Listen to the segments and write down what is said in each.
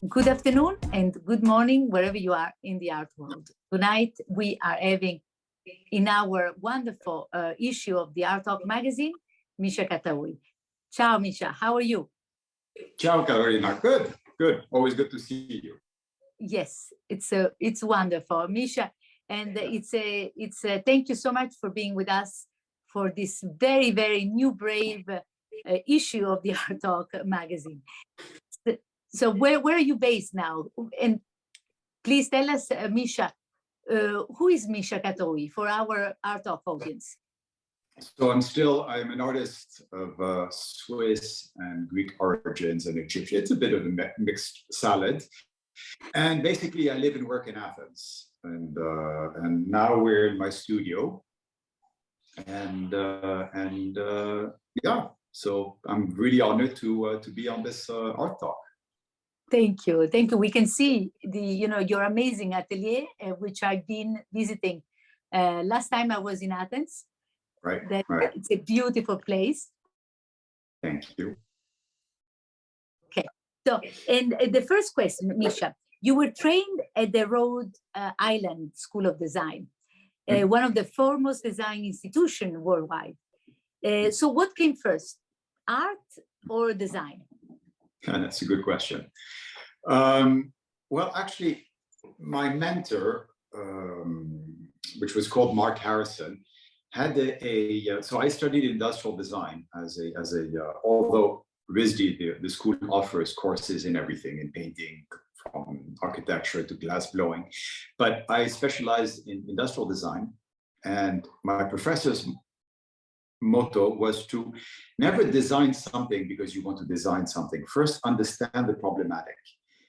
Good afternoon and good morning, wherever you are in the art world. Tonight, we are having in our wonderful issue of the Art Talk magazine, Micha Cattaui. Ciao, Micha, how are you? Ciao, Carolina. Good, good. Always good to see you. Yes, it's wonderful, Micha, and it's thank you so much for being with us for this very, very new, brave issue of the Art Talk magazine. So where are you based now? And please tell us, Micha, who is Micha Cattaui for our Art Talk audience? So I'm an artist of Swiss and Greek origins and Egyptian. It's a bit of a mixed salad. And basically I live and work in Athens. And now we're in my studio. And yeah, so I'm really honored to be on this Art Talk. Thank you. Thank you. We can see your amazing atelier, which I've been visiting. Last time I was in Athens. Right. It's a beautiful place. Thank you. Okay. So, and the first question, Micha, you were trained at the Rhode Island School of Design, one of the foremost design institutions worldwide. So what came first, art or design? That's a good question. Well, actually, my mentor, which was called Mark Harrison, had so I studied industrial design although RISD, the school offers courses in everything, in painting, from architecture to glass blowing, but I specialized in industrial design, and my professor's motto was to never design something because you want to design something. First, understand the problematic.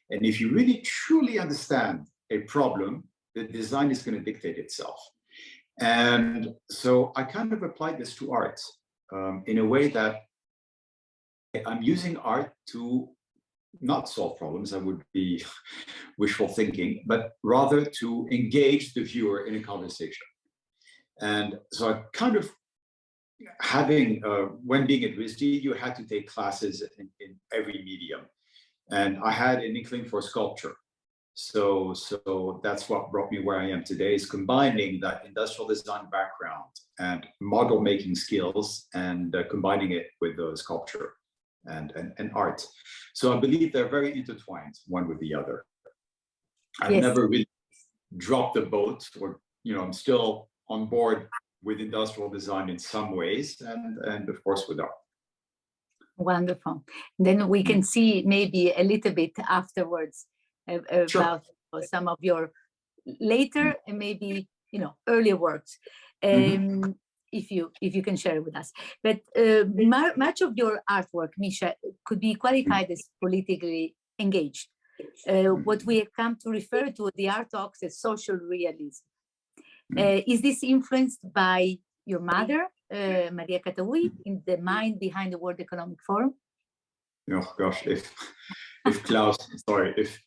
And if you really truly understand a problem, the design is going to dictate itself. And so I kind of applied this to art in a way that I'm using art to not solve problems, that would be wishful thinking, but rather to engage the viewer in a conversation. And so I kind of when being at RISD, you had to take classes in every medium. And I had an inkling for sculpture. So that's what brought me where I am today, is combining that industrial design background and model making skills and combining it with sculpture and art. So I believe they're very intertwined, one with the other. I've never really dropped the boat, or, I'm still on board with industrial design in some ways, and of course with art. Wonderful. Then we can see maybe a little bit afterwards about some of your later and maybe earlier works, if you can share with us. But much of your artwork, Micha, could be qualified as politically engaged. What we have come to refer to the art talks as social realism. Is this influenced by your mother, Micha Cattaui, in the mind behind the World Economic Forum? Oh gosh, if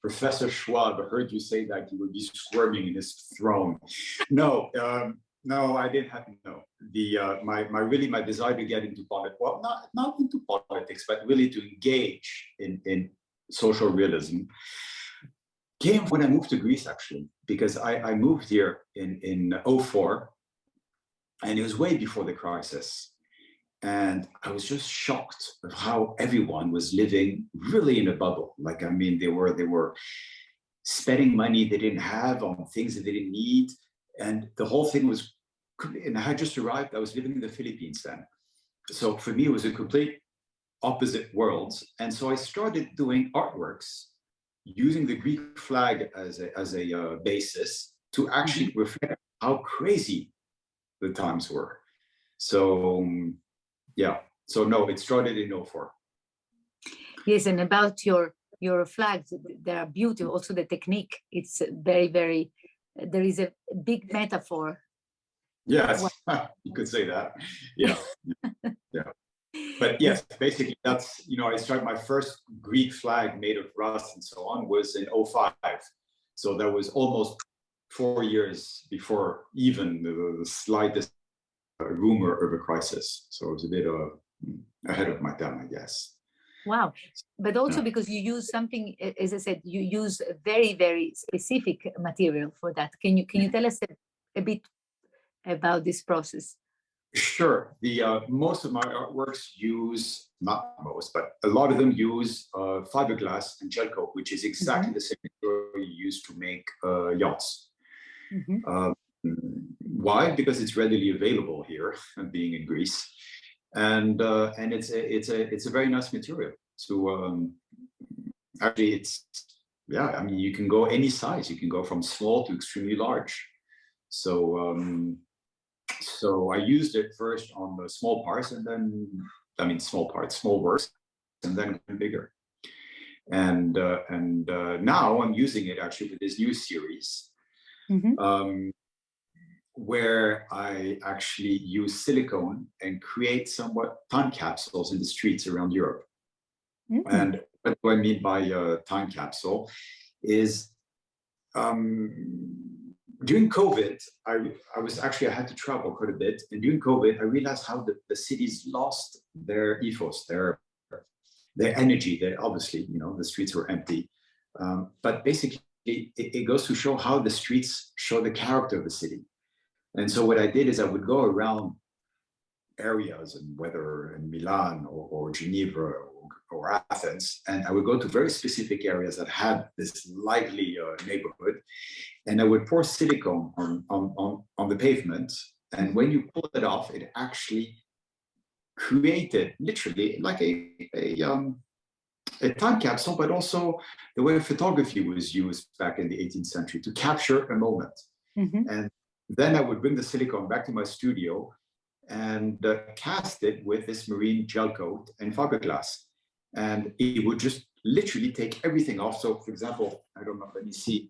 Professor Schwab heard you say that, he would be squirming in his throne. No, I didn't have my desire to get into politics, well, not into politics, but really to engage in social realism, came when I moved to Greece, actually, because I moved here in 2004, and it was way before the crisis. And I was just shocked of how everyone was living really in a bubble. Like, I mean, they were spending money they didn't have on things that they didn't need. And the whole thing was, and I had just arrived, I was living in the Philippines then. So for me, it was a complete opposite worlds. And so I started doing artworks using the Greek flag as a basis to actually reflect how crazy the times were. So yeah, so no, it started in 2004. Yes, and about your flags, they are beautiful. Also the technique, it's very, very, there is a big metaphor. Yes, you could say that. Yeah, yeah. But yes, basically that's, I started my first Greek flag made of rust and so on was in 2005. So that was almost 4 years before even the slightest rumor of a crisis. So it was a bit ahead of my time, I guess. Wow. But also because you use something, as I said, you use a very, very specific material for that. Can you tell us a bit about this process? Sure. The most of my artworks use, not most, but a lot of them use fiberglass and gel coat, which is exactly the same material you use to make yachts. Why? Because it's readily available here, being in Greece, and it's a very nice material. So actually, I mean, you can go any size. You can go from small to extremely large. So I used it first on the small parts, and then small works, and then bigger. And now I'm using it actually with this new series, where I actually use silicone and create somewhat time capsules in the streets around Europe. And what do I mean by time capsule is during COVID, I had to travel quite a bit. And during COVID, I realized how the cities lost their ethos, their energy. Obviously, the streets were empty. But basically, it goes to show how the streets show the character of the city. And so what I did is I would go around areas, and whether in Milan or Geneva or Athens, and I would go to very specific areas that had this lively neighborhood, and I would pour silicone on the pavement. And when you pull it off, it actually created literally like a time capsule, but also the way photography was used back in the 18th century to capture a moment. And then I would bring the silicone back to my studio and cast it with this marine gel coat and fiberglass. And it would just literally take everything off. So, for example, I don't know, let me see.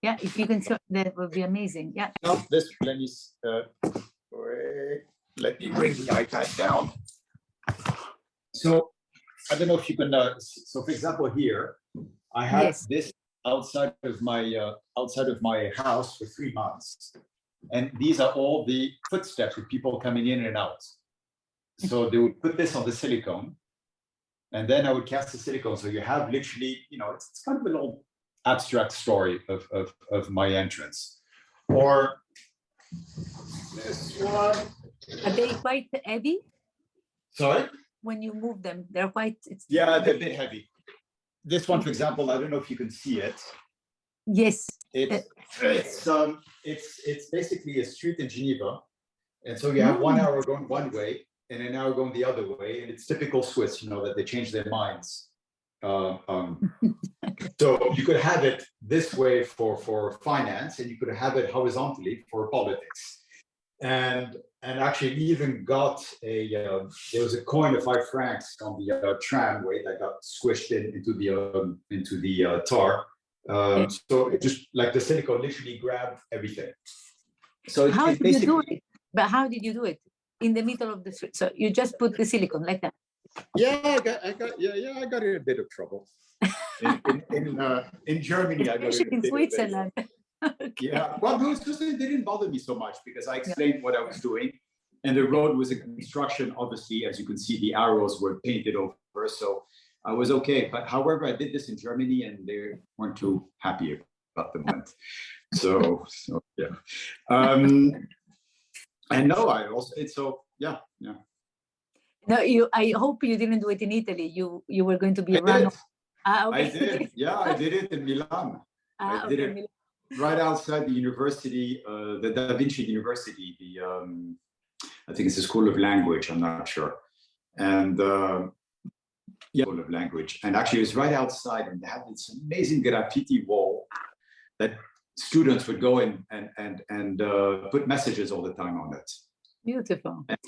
Yeah, if you can show, that would be amazing. Yeah. No, let me bring the iPad down. So, I don't know if you can, so for example, here, I have this outside of my house for 3 months. And these are all the footsteps of people coming in and out. So they would put this on the silicone, and then I would cast the silicone. So you have literally, it's kind of a little abstract story of my entrance. Or this one. Are they quite heavy? Sorry? When you move them, they're quite... Yeah, they're a bit heavy. This one, for example, I don't know if you can see it. Yes. It's basically a street in Geneva, and so you have 1 hour going one way and an hour going the other way, and it's typical Swiss, that they change their minds. So you could have it this way for finance, and you could have it horizontally for politics. And actually, we even got there was a coin of 5 francs on the tramway that got squished into the tar. So it just like the silicone literally grabbed everything. So how did you do it? But how did you do it? In the middle of the street. So you just put the silicone like that. Yeah, I got in a bit of trouble. In Germany, I got in Switzerland. Okay. Yeah, well, no, it didn't bother me so much because I explained what I was doing, and the road was a construction. Obviously, as you can see, the arrows were painted over, so I was okay. But however, I did this in Germany, and they weren't too happy about the month. So yeah. And no, I also yeah. No, I hope you didn't do it in Italy. You were going to be run. Okay. I did. Yeah, I did it in Milan. I did it right outside the university, the Da Vinci University. I think it's a school of language. I'm not sure. And school of language. And actually, it was right outside, and they had this amazing graffiti wall that students would go in and put messages all the time on it. Beautiful. And,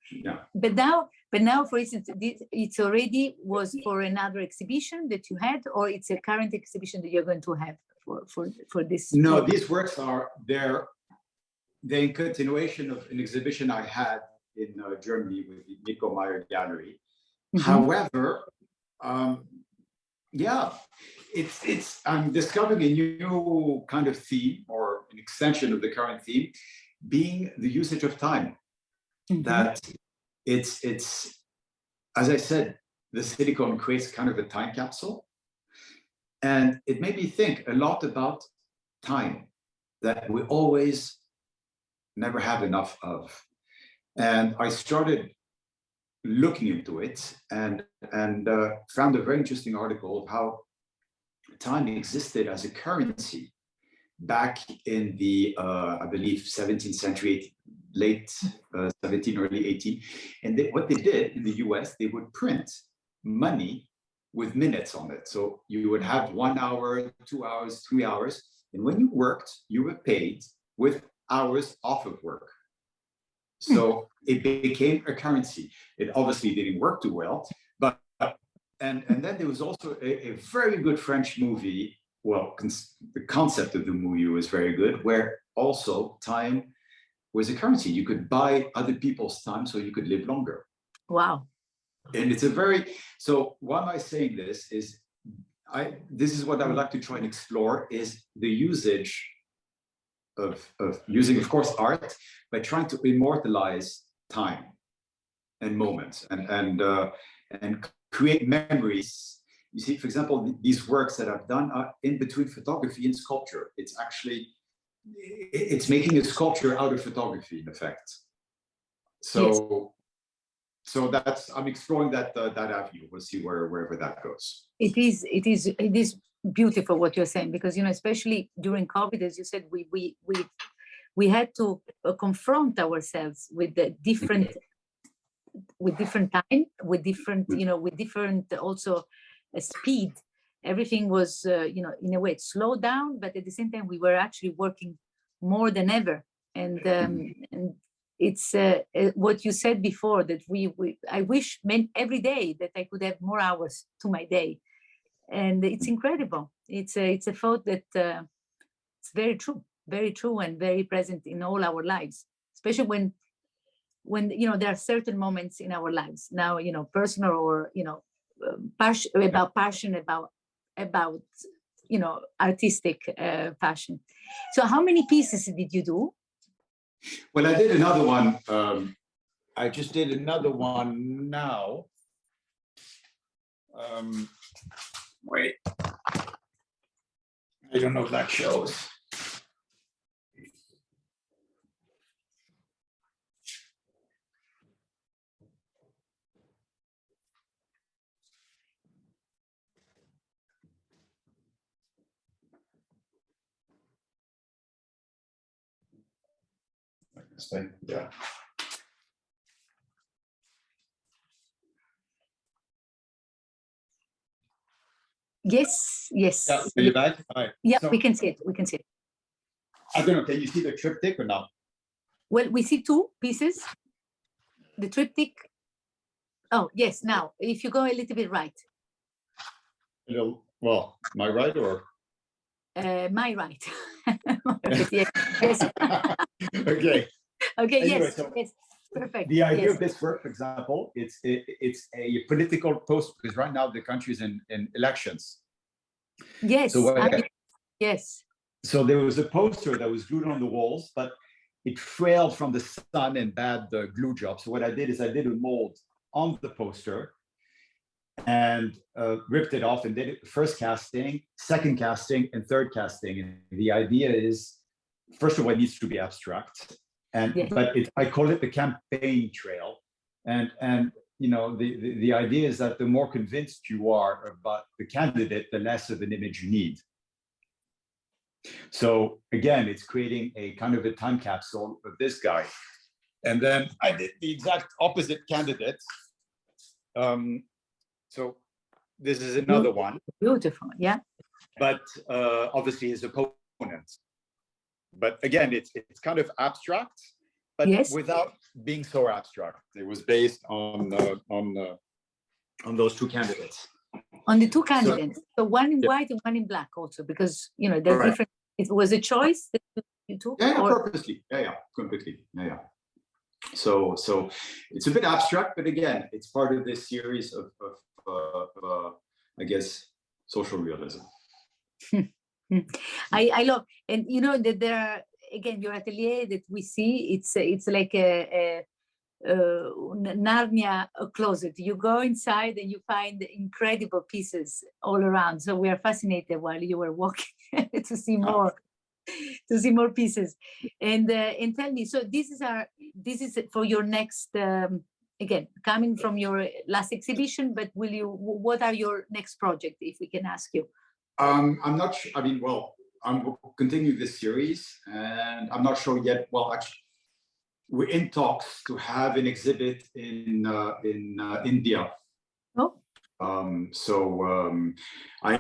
yeah. But now, for instance, it's already was for another exhibition that you had, or it's a current exhibition that you're going to have for this? No, these works are the continuation of an exhibition I had in Germany with the Nico Meyer Gallery. However, yeah, it's I'm discovering a new kind of theme, or an extension of the current theme, being the usage of time. That it's as I said, the silicone creates kind of a time capsule. And it made me think a lot about time that we always never have enough of. And I started looking into it and found a very interesting article of how time existed as a currency back in the, I believe, 17th century, late 17, early 18. And what they did in the US, they would print money with minutes on it. So you would have 1 hour, 2 hours, 3 hours. And when you worked, you were paid with hours off of work. So it became a currency. It obviously didn't work too well, but, and then there was also a very good French movie. Well, the concept of the movie was very good, where also time was a currency. You could buy other people's time so you could live longer. Wow. And it's a very, so why am I saying this is, this is what I would like to try and explore, is the usage of using, of course, art, by trying to immortalize time and moments and create memories. You see, for example, these works that I've done are in between photography and sculpture. It's actually, it's making a sculpture out of photography, in effect. So, yes. So that's, I'm exploring that avenue. We'll see wherever that goes. It is beautiful what you're saying, because, you know, especially during COVID, as you said, we had to confront ourselves with the different, with different time, with different, you know, with different also speed. Everything was, you know, in a way it slowed down, but at the same time we were actually working more than ever. And it's what you said before, that I wish every day that I could have more hours to my day. And it's incredible. It's a thought that it's very true and very present in all our lives, especially when you know, there are certain moments in our lives now, you know, personal or, you know, passion about you know, artistic passion. So how many pieces did you do? Well, I did another one. I just did another one now. Wait, I don't know if that shows. This thing, yeah. Yes. Yeah, are you back? All right. Yeah, so, we can see it. I don't know, can you see the triptych or not? Well, we see two pieces. The triptych. Oh, yes, now, if you go a little bit right. Well, my right or? My right. Yes. Okay. Okay, anyway, yes, yes, perfect. The idea of this work, for example, it's a political post, because right now the country is in elections. Yes. So yes. So there was a poster that was glued on the walls, but it frailed from the sun and bad glue job. So what I did is I did a mold on the poster and ripped it off and did it first casting, second casting, and third casting. And the idea is, first of all, it needs to be abstract. And yes. But I call it the campaign trail, and you know, the idea is that the more convinced you are about the candidate, the less of an image you need. So again, it's creating a kind of a time capsule of this guy, and then I did the exact opposite candidate. So this is another one. Beautiful, yeah. But obviously his opponent. But again, it's kind of abstract, but yes, without being so abstract. It was based on those two candidates. On the two candidates, so one in white and one in black, also, because you know there's different. It was a choice that you took. Yeah, purposely. Yeah, completely. Yeah. So it's a bit abstract, but again, it's part of this series of I guess, social realism. I love, and you know that there are, again, your atelier that we see, it's like Narnia closet. You go inside and you find incredible pieces all around. So we are fascinated while you were walking to see more, pieces. And tell me, so this is for your next, again, coming from your last exhibition, but what are your next project, if we can ask you? I'm not sure. I mean, well, I'm continuing this series, and I'm not sure yet. Well, actually, we're in talks to have an exhibit in India. Oh. I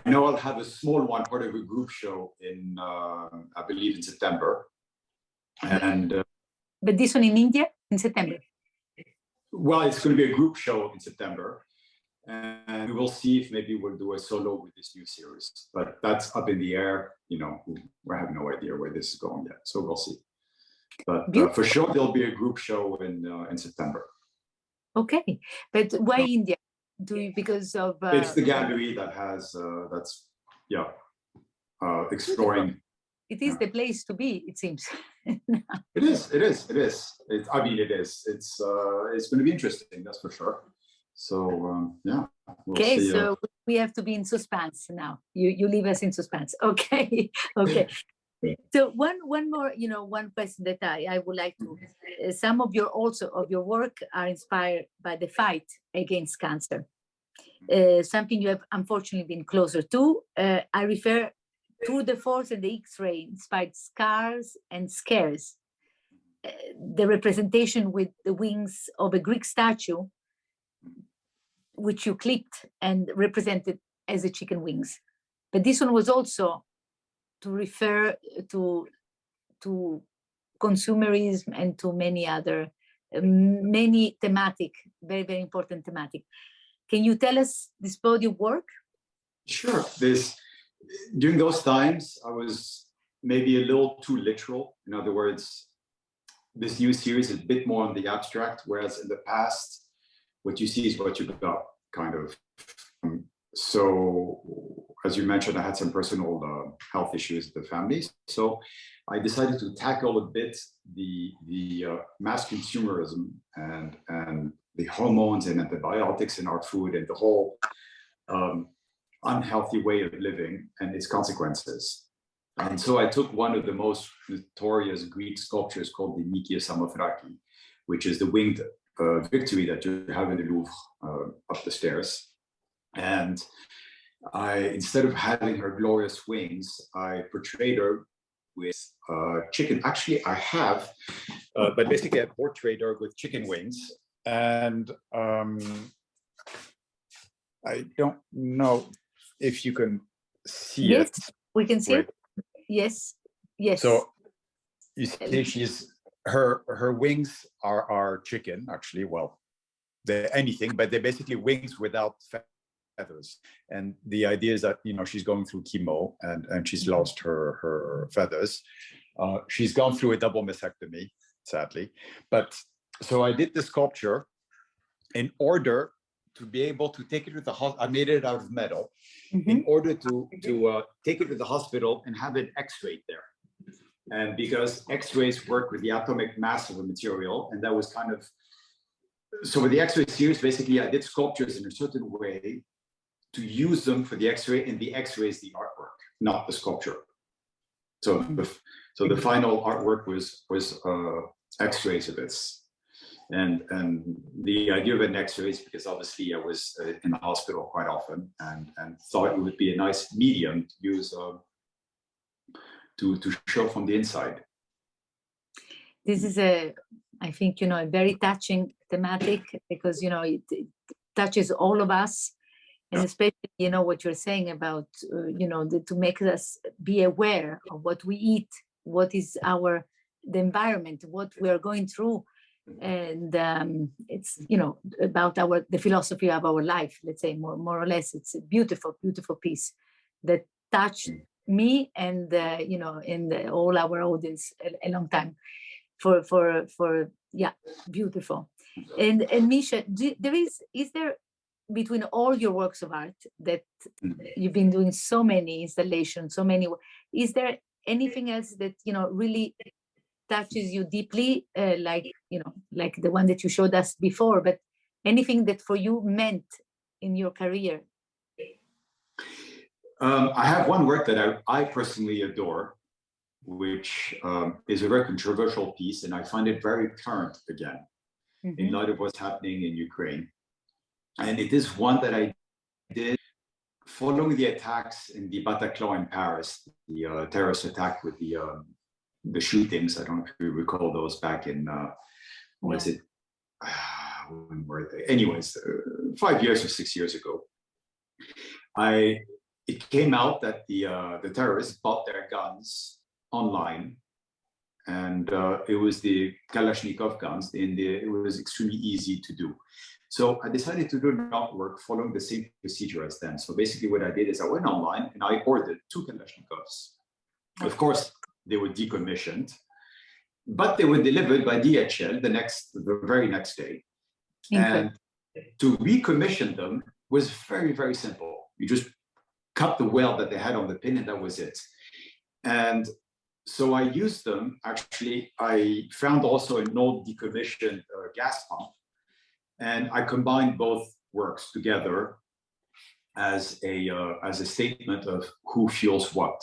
know I'll have a small one, part of a group show in, I believe, in September. And but this one in India in September. Well, it's going to be a group show in September, and we will see if maybe we'll do a solo with this new series. But that's up in the air. You know, we have no idea where this is going yet, so we'll see. But for sure, there'll be a group show in September. Okay, but why India? Because of it's the gallery that has exploring. It is the place to be, it seems. It is. I mean, it is. It's going to be interesting, that's for sure. So yeah. We'll see, so we have to be in suspense now. You leave us in suspense. Okay. Okay. So one more, one question that I would like to. Some of your work are inspired by the fight against cancer. Something you have unfortunately been closer to. I refer to the force and the X-ray inspired scars and scares. The representation with the wings of a Greek statue, which you clipped and represented as a chicken wings. But this one was also to refer to consumerism and to many other, many thematic, very, very important thematic. Can you tell us this body of work? Sure. During those times, I was maybe a little too literal. In other words, this new series is a bit more on the abstract, whereas in the past, what you see is what you got, kind of. So, as you mentioned, I had some personal health issues with the family. So I decided to tackle a bit the mass consumerism and the hormones and antibiotics in our food and the whole unhealthy way of living and its consequences. And so I took one of the most notorious Greek sculptures called the Nike Samothraki, which is the winged victory that you have in the Louvre up the stairs. And instead of having her glorious wings, I portrayed her with chicken. Actually, I have, but basically I portrayed her with chicken wings. And I don't know if you can see it. Yes, we can see it. Yes, yes. So you see, her wings are chicken. Actually, well, they're anything, but they're basically wings without feathers. And the idea is that she's going through chemo and she's lost her feathers. She's gone through a double mastectomy, sadly. But so I did the sculpture in order to be able to take it to the hospital. I made it out of metal, in order to take it to the hospital and have it X-rayed there. And because X-rays work with the atomic mass of a material, and that was kind of, so with the X-ray series, basically I did sculptures in a certain way to use them for the X-ray, and the X-ray is the artwork, not the sculpture. So the final artwork was X-rays of this. And the idea of an X-ray is because obviously I was in the hospital quite often and thought it would be a nice medium to use to show from the inside. This is I think, a very touching thematic because, it touches all of us. And especially, what you're saying about, to make us be aware of what we eat, what is the environment, what we are going through. And it's, about the philosophy of our life, let's say, more or less. It's a beautiful, beautiful piece that touched me and, and all our audience a long time beautiful. And Micha, is there between all your works of art that you've been doing so many installations, is there anything else that, really touches you deeply, like, you know, like the one that you showed us before, but anything that for you meant in your career? I have one work that I personally adore, which is a very controversial piece, and I find it very current again, in light of what's happening in Ukraine. And it is one that I did following the attacks in the Bataclan in Paris, the terrorist attack with the shootings. I don't know if you recall those back in, what is it? When were they? Anyways, 5 years or 6 years ago. It came out that the terrorists bought their guns online, and it was the Kalashnikov guns. It was extremely easy to do. So I decided to do an artwork following the same procedure as them. So basically what I did is I went online and I ordered 2 Kalashnikovs. Of course, they were decommissioned, but they were delivered by DHL the very next day. And to recommission them was very, very simple. You just cut the weld that they had on the pin, and that was it. And so I used them. Actually, I found also an old decommissioned gas pump, and I combined both works together as a statement of who fuels what.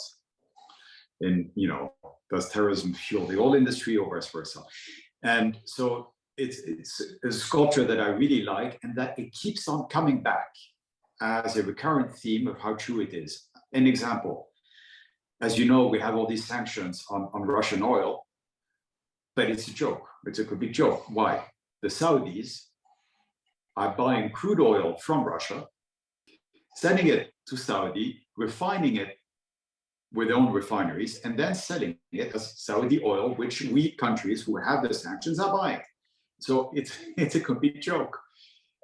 And, you know, does terrorism fuel the oil industry or vice versa? And so it's a sculpture that I really like, and that it keeps on coming back as a recurrent theme of how true it is. An example, as you know, we have all these sanctions on Russian oil, but it's a joke. It's a complete joke. Why? The Saudis are buying crude oil from Russia, sending it to Saudi, refining it with their own refineries, and then selling it as Saudi oil, which we countries who have the sanctions are buying. So it's a complete joke.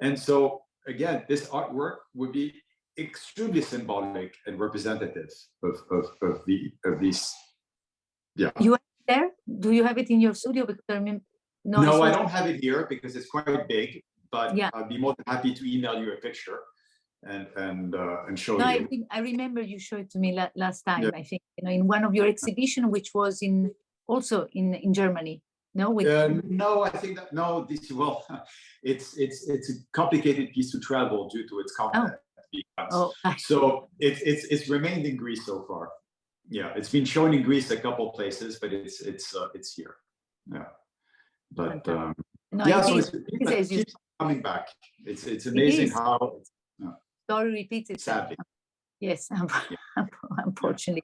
And so again, this artwork would be extremely symbolic and representative of these. Yeah. You have it there? Do you have it in your studio? Because I mean, no, I don't have it here because it's quite big. But yeah, I'd be more than happy to email you a picture and show you. I remember you showed it to me last time. Yeah. I think, you know, in one of your exhibition, which was also in Germany. No, no, I think that it's a complicated piece to travel due to its content. So it's remained in Greece so far. Yeah, it's been shown in Greece a couple places, but it's here. Yeah, but so it keeps coming back. It's amazing how story repeats itself. Sadly. Yes, unfortunately.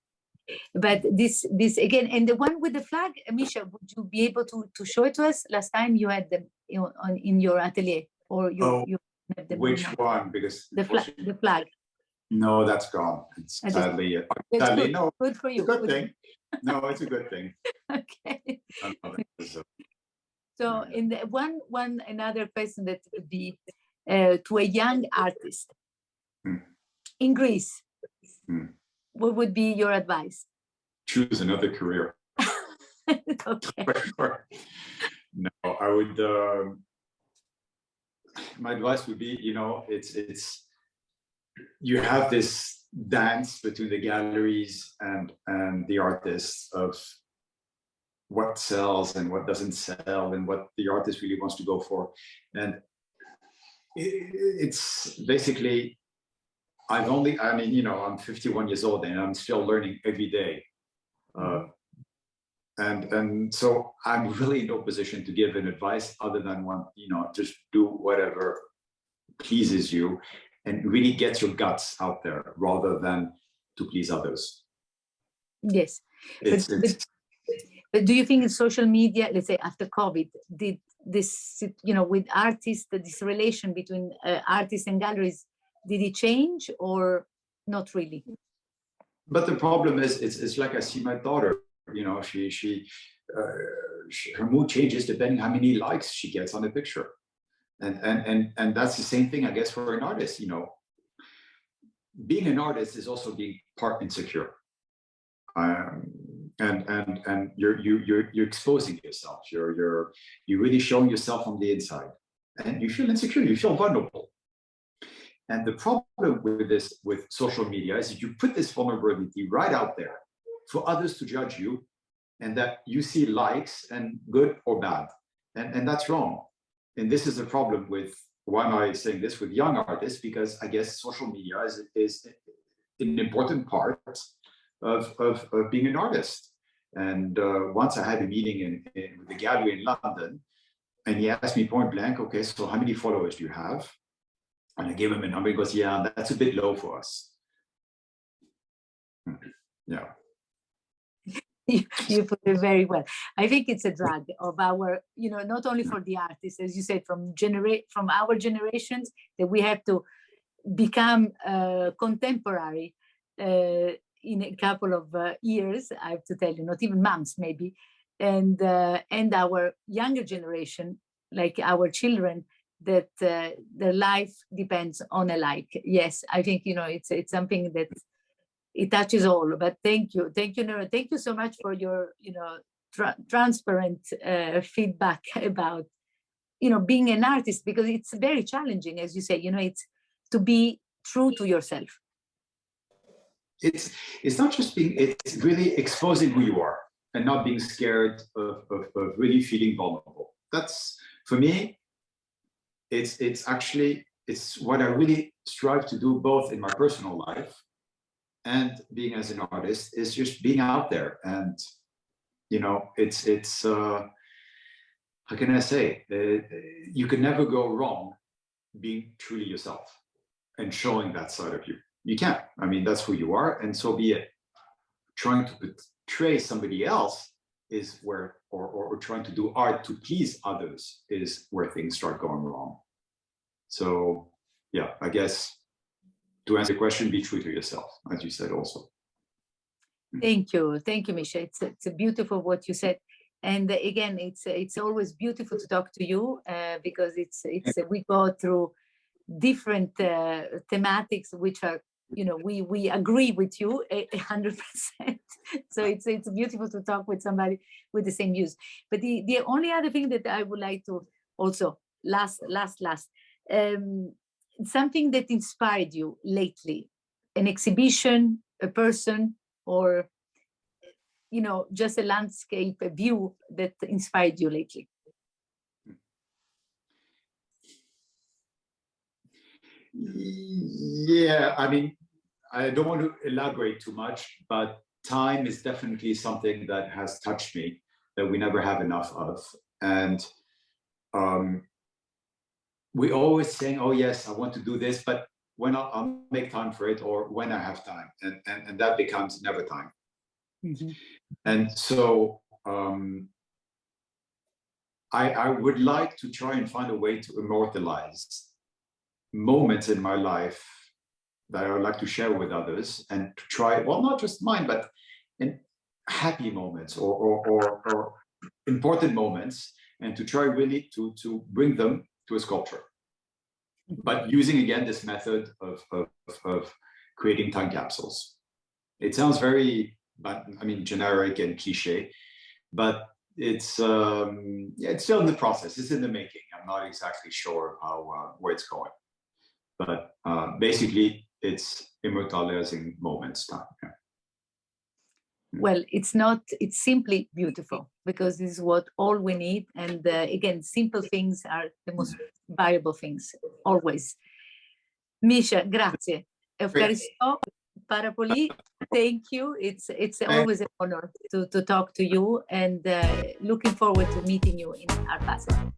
But this again, and the one with the flag, Micha, would you be able to show it to us? Last time you had them in your atelier, or you had them. Which one? Because the flag. No, that's gone. It's sadly good. No. Good for you. It's a good thing. No, it's a good thing. Okay. So in the another question that would be to a young artist in Greece. What would be your advice? Choose another career. Okay. No, I would. My advice would be, you know, it's you have this dance between the galleries and the artists of what sells and what doesn't sell and what the artist really wants to go for, and it's basically. I'm 51 years old and I'm still learning every day. And so I'm really in no position to give an advice other than just do whatever pleases you and really get your guts out there rather than to please others. Yes. But do you think in social media, let's say after COVID, did this, with artists, this relation between artists and galleries, did it change or not really? But the problem is, it's like I see my daughter. Her mood changes depending how many likes she gets on a picture, and that's the same thing, I guess, for an artist. Being an artist is also being part insecure, and you're exposing yourself. You're really showing yourself from the inside, and you feel insecure. You feel vulnerable. And the problem with social media is that you put this vulnerability right out there for others to judge you and that you see likes and good or bad, and that's wrong. And this is the problem with, why am I saying this, with young artists? Because I guess social media is an important part of being an artist. And once I had a meeting with the gallery in London, and he asked me point blank, okay, so how many followers do you have? And I gave him a number. He goes, yeah, that's a bit low for us. Yeah. You put it very well. I think it's a drag of our, not only for the artists, as you said, from our generations, that we have to become contemporary in a couple of years, I have to tell you, not even months maybe, and our younger generation, like our children, that their life depends on a like. Yes, I think it's something that it touches all. But thank you, Nora. Thank you so much for your transparent feedback about being an artist, because it's very challenging, as you say. It's to be true to yourself. It's not just being, it's really exposing who you are and not being scared of really feeling vulnerable. That's, for me, it's what I really strive to do, both in my personal life and being as an artist, is just being out there. And it's how can I say, you can never go wrong being truly yourself and showing that side of you. You can't. I mean, that's who you are, and so be it. Trying to portray somebody else is where, or trying to do art to please others is where things start going wrong. So yeah, I guess to answer the question, be true to yourself, as you said also. Thank you, Micha. It's beautiful what you said, and again, it's always beautiful to talk to you because we go through different thematics which are, we agree with you 100%. So it's beautiful to talk with somebody with the same views. But the only other thing that I would like to also last something that inspired you lately, an exhibition, a person, or just a landscape, a view that inspired you lately. Yeah, I mean, I don't want to elaborate too much, but time is definitely something that has touched me, that we never have enough of. And we always saying, oh yes, I want to do this, but when I'll make time for it, or when I have time, and that becomes never time. Mm-hmm. And so I would like to try and find a way to immortalize moments in my life that I would like to share with others, and to try, well, not just mine, but in happy moments or important moments, and to try really to bring them to a sculpture. But using again this method of creating time capsules. It sounds very, generic and cliche, but it's still in the process. It's in the making. I'm not exactly sure how where it's going, but basically it's immortalizing moments time. Yeah. Well, it's simply beautiful, because this is what all we need. And again, simple things are the most valuable things, always. Micha, grazie. Eucharisto, Parapoli, thank you. It's always an honor to talk to you, and looking forward to meeting you in Art Basel.